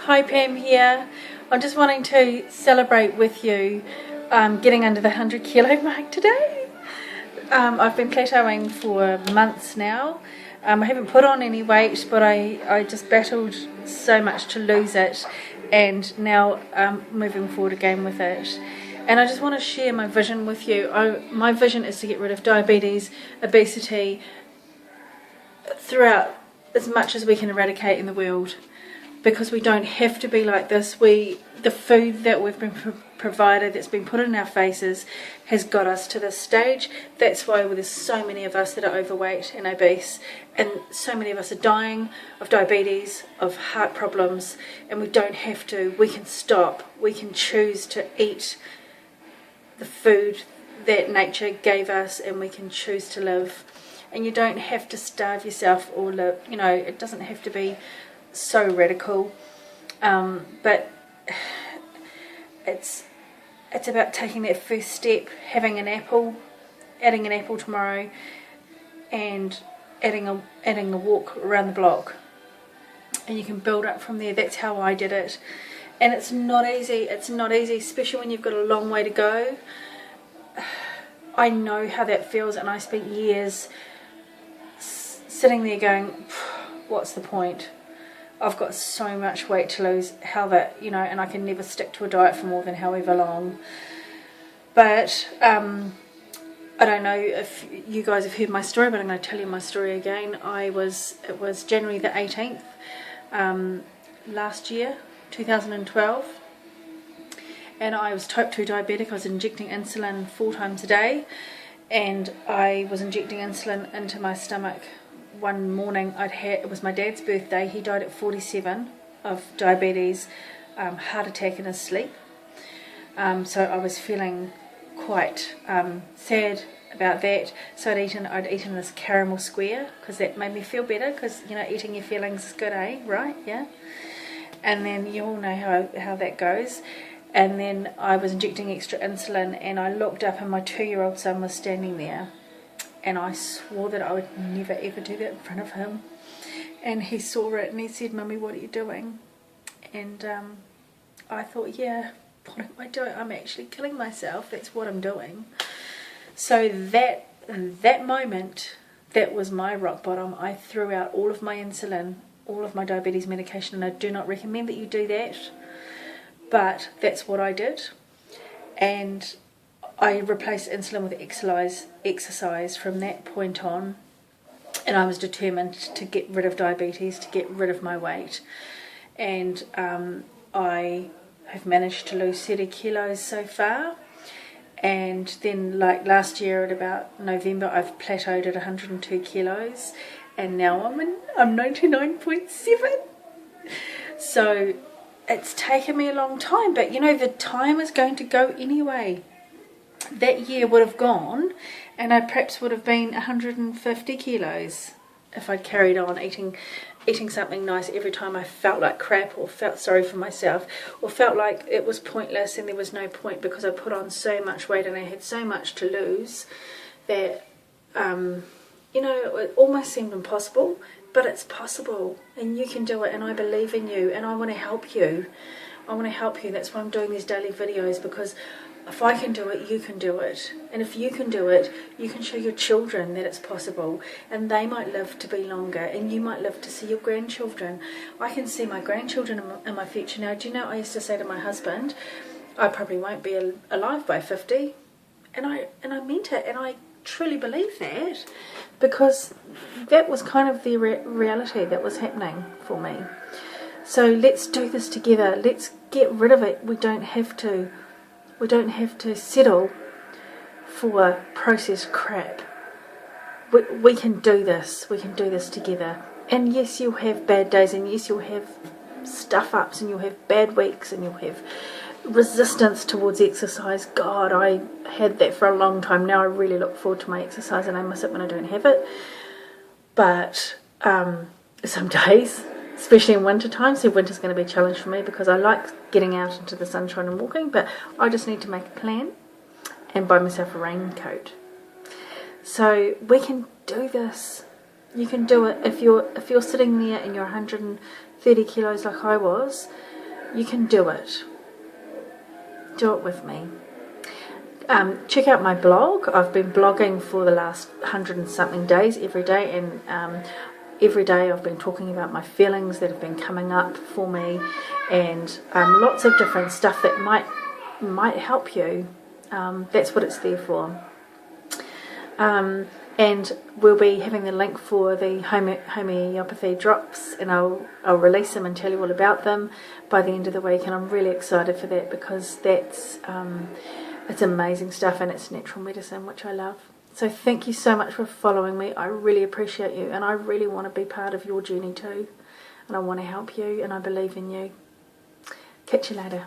Hi Pam here. I'm just wanting to celebrate with you getting under the 100 kilo mark today. I've been plateauing for months now. I haven't put on any weight, but I just battled so much to lose it, and now I'm moving forward again with it. And I just want to share my vision with you. My vision is to get rid of diabetes, obesity, throughout as much as we can eradicate in the world, because we don't have to be like this. The food that we've been provided, that's been put in our faces, has got us to this stage. That's why there's so many of us that are overweight and obese, and so many of us are dying of diabetes, of heart problems, and we don't have to. We can stop. We can choose to eat the food that nature gave us, and we can choose to live. And you don't have to starve yourself or live, it doesn't have to be so radical, but it's about taking that first step, having an apple, adding an apple tomorrow, and adding a walk around the block, and you can build up from there. That's how I did it, and it's not easy, especially when you've got a long way to go. I know how that feels, and I spent years sitting there going, what's the point? I've got so much weight to lose, and I can never stick to a diet for more than however long. But I don't know if you guys have heard my story, but I'm going to tell you my story again. It was January the 18th last year, 2012, and I was type 2 diabetic. I was injecting insulin 4 times a day, and I was injecting insulin into my stomach. One morning, it was my dad's birthday. He died at 47 of diabetes, heart attack in his sleep. So I was feeling quite sad about that. So I'd eaten this caramel square, because that made me feel better, because eating your feelings is good, right? Yeah. And then you all know how that goes. And then I was injecting extra insulin, and I looked up, and my 2-year-old son was standing there. And I swore that I would never ever do that in front of him. And he saw it, and he said, "Mummy, what are you doing?" And I thought, yeah, what am I doing? I'm actually killing myself. That's what I'm doing. So that moment, that was my rock bottom. I threw out all of my insulin, all of my diabetes medication, and I do not recommend that you do that. But that's what I did. And I replaced insulin with exercise from that point on, and I was determined to get rid of diabetes, to get rid of my weight. And I have managed to lose 30 kilos so far, and then like last year at about November, I've plateaued at 102 kilos, and now I'm 99.7. So it's taken me a long time, but the time is going to go anyway. That year would have gone, and I perhaps would have been 150 kilos if I'd carried on eating something nice every time I felt like crap, or felt sorry for myself, or felt like it was pointless and there was no point, because I put on so much weight and I had so much to lose that it almost seemed impossible. But it's possible, and you can do it, and I believe in you, and I want to help you. That's why I'm doing these daily videos, because if I can do it, you can do it. And if you can do it, you can show your children that it's possible, and they might live to be longer, and you might live to see your grandchildren. I can see my grandchildren in my future now. Do you know, I used to say to my husband, I probably won't be alive by 50, and I meant it, and I truly believe that, because that was kind of the reality that was happening for me. So let's do this together. Let's get rid of it. We don't have to settle for processed crap. We can do this. We can do this together. And yes, you'll have bad days, and yes, you'll have stuff ups, and you'll have bad weeks, and you'll have resistance towards exercise. God, I had that for a long time. Now I really look forward to my exercise, and I miss it when I don't have it. But some days, especially in winter time, so winter's going to be a challenge for me, because I like getting out into the sunshine and walking, but I just need to make a plan and buy myself a raincoat. So we can do this. You can do it. If you're sitting there and you're 130 kilos like I was, you can do it. Do it with me. Check out my blog. I've been blogging for the last 100 and something days every day, and every day I've been talking about my feelings that have been coming up for me, and lots of different stuff that might help you. That's what it's there for. And we'll be having the link for the homeopathy drops, and I'll release them and tell you all about them by the end of the week, and I'm really excited for that because that's it's amazing stuff and it's natural medicine, which I love. So thank you so much for following me. I really appreciate you, and I really want to be part of your journey too, and I want to help you, and I believe in you. Catch you later.